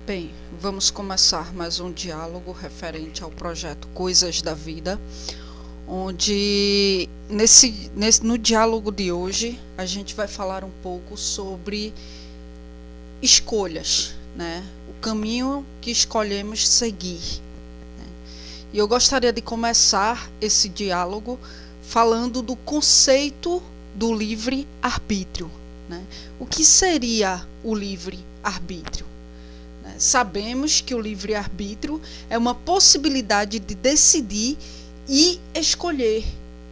Bem, vamos começar mais um diálogo referente ao projeto Coisas da Vida, onde no diálogo de hoje a gente vai falar um pouco sobre escolhas, né? O caminho que escolhemos seguir, né? E eu gostaria de começar esse diálogo falando do conceito do livre-arbítrio, né? O que seria o livre-arbítrio? Sabemos que o livre-arbítrio é uma possibilidade de decidir e escolher.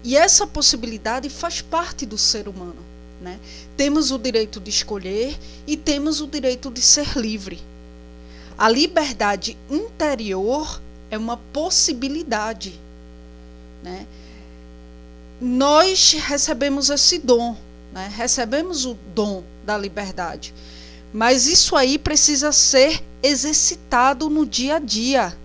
E essa possibilidade faz parte do ser humano, né? Temos o direito de escolher e temos o direito de ser livre. A liberdade interior é uma possibilidade, né? Nós recebemos esse dom, né? Recebemos o dom da liberdade. Mas isso aí precisa ser exercitado no dia a dia.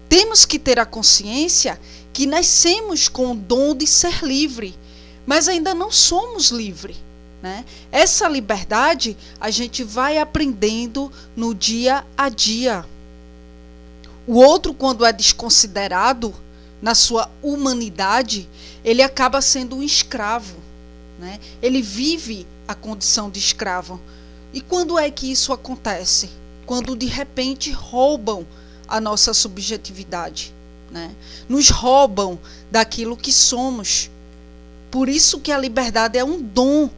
Temos que ter a consciência que nascemos com o dom de ser livre, mas ainda não somos livres, né? Essa liberdade a gente vai aprendendo no dia a dia. O outro, quando é desconsiderado na sua humanidade, ele acaba sendo um escravo, né? Ele vive a condição de escravo. E quando é que isso acontece? Quando de repente roubam a nossa subjetividade, né? Nos roubam daquilo que somos. Por isso que a liberdade é um dom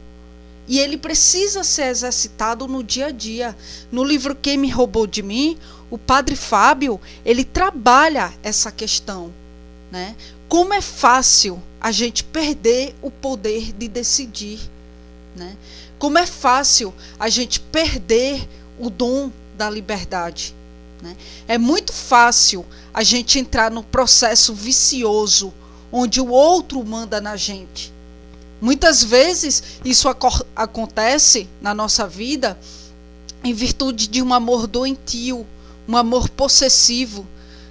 e ele precisa ser exercitado no dia a dia. No livro Quem Me Roubou de Mim, o Padre Fábio, ele trabalha essa questão, né? Como é fácil a gente perder o poder de decidir, né? Como é fácil a gente perder o dom da liberdade, né? É muito fácil a gente entrar no processo vicioso, onde o outro manda na gente. Muitas vezes isso acontece na nossa vida em virtude de um amor doentio, um amor possessivo,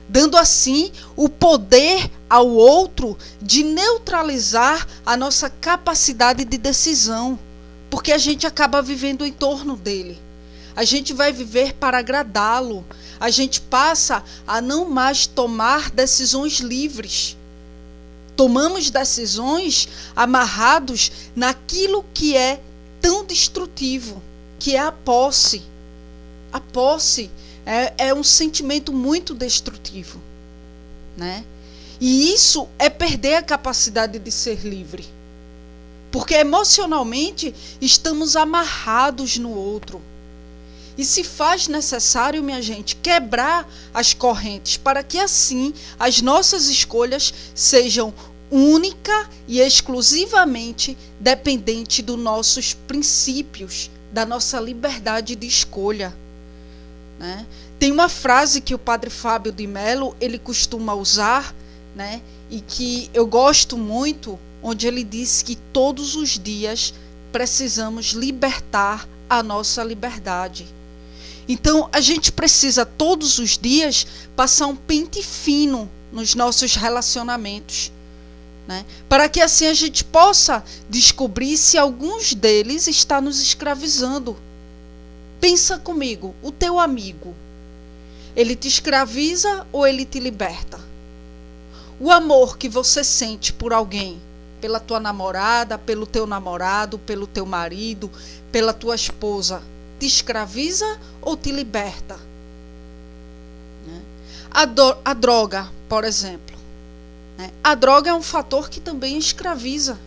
dando assim o poder ao outro de neutralizar a nossa capacidade de decisão. Porque a gente acaba vivendo em torno dele. A gente vai viver para agradá-lo. A gente passa a não mais tomar decisões livres. Tomamos decisões amarrados naquilo que é tão destrutivo, que é a posse. A posse é um sentimento muito destrutivo, né? E isso é perder a capacidade de ser livre. Porque emocionalmente estamos amarrados no outro. E se faz necessário, minha gente, quebrar as correntes para que assim as nossas escolhas sejam única e exclusivamente dependentes dos nossos princípios, da nossa liberdade de escolha, né? Tem uma frase que o Padre Fábio de Mello ele costuma usar, né? E que eu gosto muito, onde ele diz que todos os dias precisamos libertar a nossa liberdade. Então, a gente precisa todos os dias passar um pente fino nos nossos relacionamentos, né? Para que assim a gente possa descobrir se alguns deles está nos escravizando. Pensa comigo, o teu amigo, ele te escraviza ou ele te liberta? O amor que você sente por alguém, pela tua namorada, pelo teu namorado, pelo teu marido, pela tua esposa, te escraviza ou te liberta? Né? A droga, por exemplo, né? A droga é um fator que também escraviza.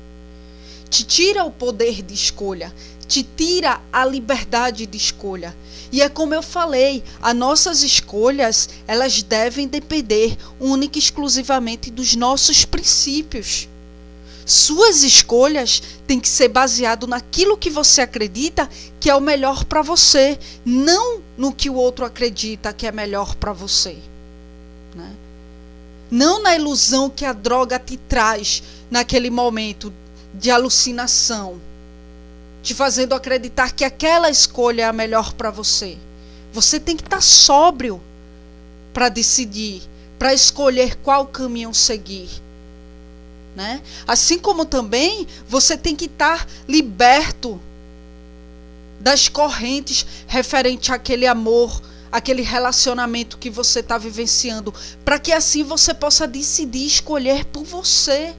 Te tira o poder de escolha, te tira a liberdade de escolha. E é como eu falei, as nossas escolhas, elas devem depender única e exclusivamente dos nossos princípios. Suas escolhas têm que ser baseadas naquilo que você acredita que é o melhor para você, não no que o outro acredita que é melhor para você, né? Não na ilusão que a droga te traz naquele momento de alucinação, te fazendo acreditar que aquela escolha é a melhor para você. Você tem que estar sóbrio para decidir, para escolher qual caminho seguir, né? Assim como também você tem que estar liberto das correntes referente àquele amor aquele relacionamento que você está vivenciando, para que assim você possa decidir escolher por você.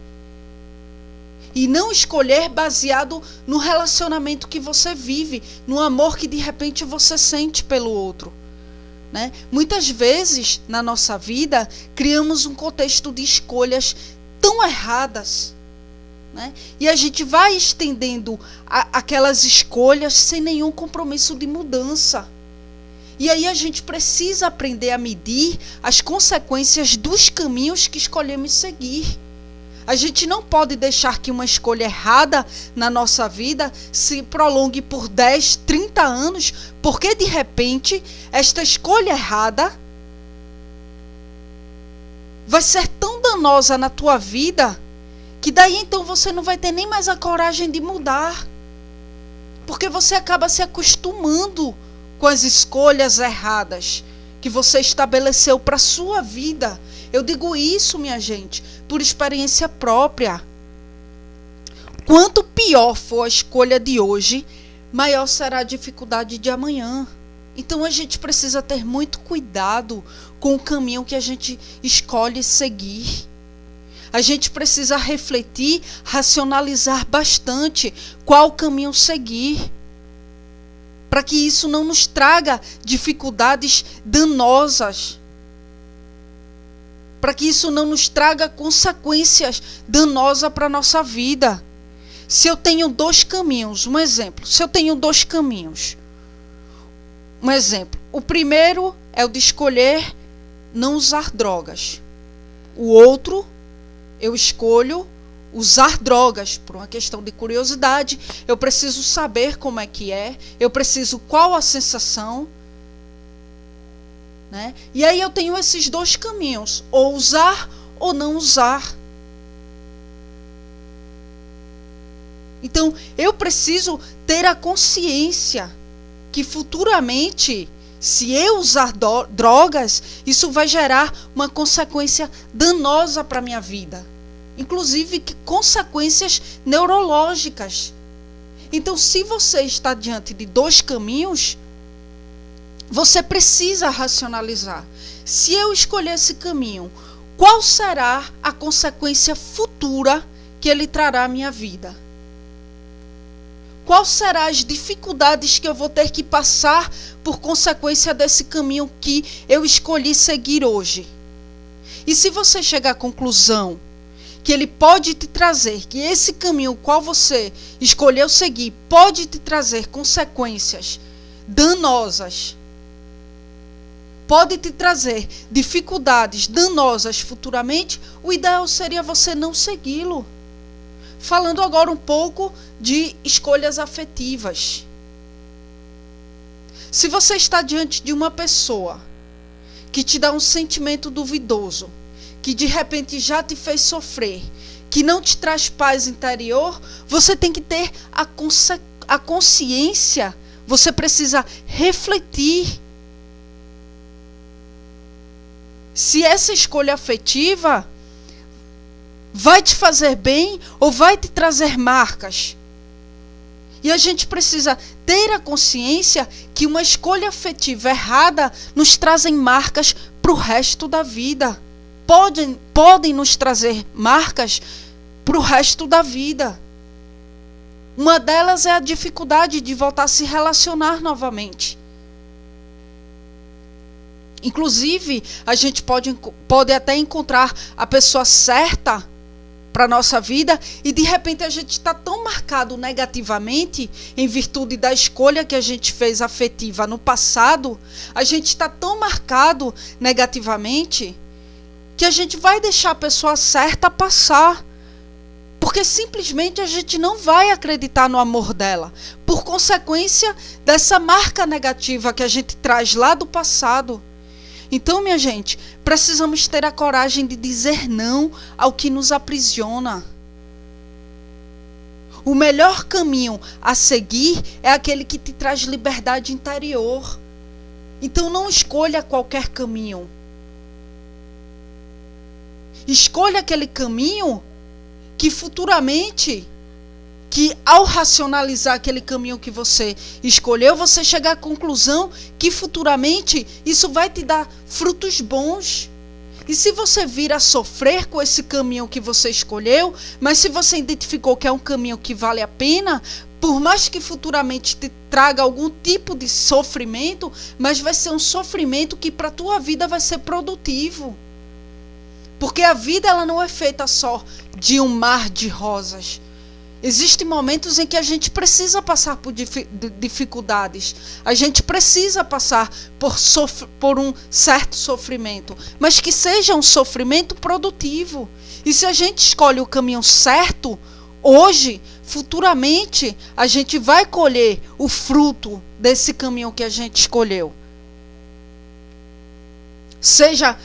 E não escolher baseado no relacionamento que você vive, no amor que de repente você sente pelo outro. Né? Muitas vezes na nossa vida criamos um contexto de escolhas tão erradas, né? E a gente vai estendendo aquelas escolhas sem nenhum compromisso de mudança. E aí a gente precisa aprender a medir as consequências dos caminhos que escolhemos seguir. A gente não pode deixar que uma escolha errada na nossa vida se prolongue por 10, 30 anos, porque de repente esta escolha errada vai ser tão danosa na tua vida que daí então você não vai ter nem mais a coragem de mudar. Porque você acaba se acostumando com as escolhas erradas que você estabeleceu para a sua vida. Eu digo isso, minha gente, por experiência própria. Quanto pior for a escolha de hoje, maior será a dificuldade de amanhã. Então a gente precisa ter muito cuidado com o caminho que a gente escolhe seguir. A gente precisa refletir, racionalizar bastante qual caminho seguir, para que isso não nos traga dificuldades danosas, para que isso não nos traga consequências danosas para a nossa vida. Se eu tenho dois caminhos, um exemplo, um exemplo, o primeiro é o de escolher não usar drogas, o outro eu escolho usar drogas por uma questão de curiosidade, eu preciso saber como é que é, eu preciso qual a sensação, né? E aí eu tenho esses dois caminhos, ou usar ou não usar. Então eu preciso ter a consciência que futuramente, se eu usar drogas, isso vai gerar uma consequência danosa para a minha vida. Inclusive consequências neurológicas. Então, se você está diante de dois caminhos, você precisa racionalizar. Se eu escolher esse caminho, qual será a consequência futura que ele trará à minha vida? Quais serão as dificuldades que eu vou ter que passar por consequência desse caminho que eu escolhi seguir hoje? E se você chegar à conclusão que ele pode te trazer, que esse caminho qual você escolheu seguir pode te trazer consequências danosas, pode te trazer dificuldades danosas futuramente, o ideal seria você não segui-lo. Falando agora um pouco de escolhas afetivas. Se você está diante de uma pessoa que te dá um sentimento duvidoso, que de repente já te fez sofrer, que não te traz paz interior, você tem que ter a consciência, você precisa refletir se essa escolha afetiva vai te fazer bem ou vai te trazer marcas. E a gente precisa ter a consciência que uma escolha afetiva errada nos trazem marcas para o resto da vida. Podem nos trazer marcas para o resto da vida. Uma delas é a dificuldade de voltar a se relacionar novamente. Inclusive, a gente pode até encontrar a pessoa certa para a nossa vida e de repente a gente está tão marcado negativamente em virtude da escolha que a gente fez afetiva no passado, a gente está tão marcado negativamente que a gente vai deixar a pessoa certa passar, porque simplesmente a gente não vai acreditar no amor dela, por consequência dessa marca negativa que a gente traz lá do passado. Então, minha gente, precisamos ter a coragem de dizer não ao que nos aprisiona. O melhor caminho a seguir é aquele que te traz liberdade interior. Então não escolha qualquer caminho. Escolha aquele caminho que futuramente que ao racionalizar aquele caminho que você escolheu, você chegar à conclusão que futuramente isso vai te dar frutos bons. E se você vir a sofrer com esse caminho que você escolheu, mas se você identificou que é um caminho que vale a pena, por mais que futuramente te traga algum tipo de sofrimento, mas vai ser um sofrimento que para a tua vida vai ser produtivo. Porque a vida ela não é feita só de um mar de rosas. Existem momentos em que a gente precisa passar por dificuldades. A gente precisa passar por um certo sofrimento. Mas que seja um sofrimento produtivo. E se a gente escolhe o caminho certo, hoje, futuramente, a gente vai colher o fruto desse caminho que a gente escolheu. Seja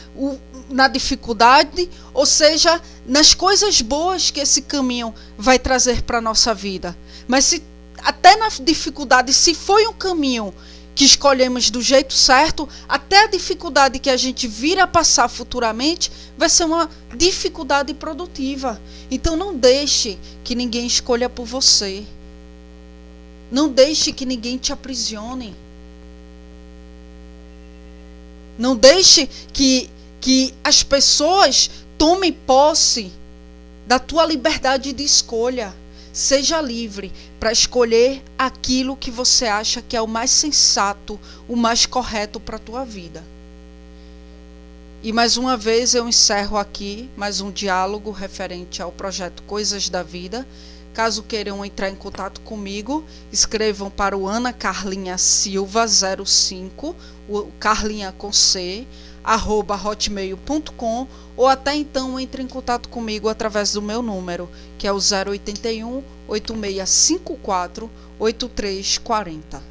na dificuldade, ou seja, nas coisas boas que esse caminho vai trazer para a nossa vida. Mas se até na dificuldade, se foi um caminho que escolhemos do jeito certo, até a dificuldade que a gente vir a passar futuramente vai ser uma dificuldade produtiva. Então não deixe que ninguém escolha por você. Não deixe que ninguém te aprisione. Não deixe que as pessoas tomem posse da tua liberdade de escolha. Seja livre para escolher aquilo que você acha que é o mais sensato, o mais correto para a tua vida. E mais uma vez eu encerro aqui mais um diálogo referente ao projeto Coisas da Vida. Caso queiram entrar em contato comigo, escrevam para o Ana Carlinha Silva 05, o Carlinha com C, @hotmail.com, ou até então entre em contato comigo através do meu número, que é o 081 8654 8340.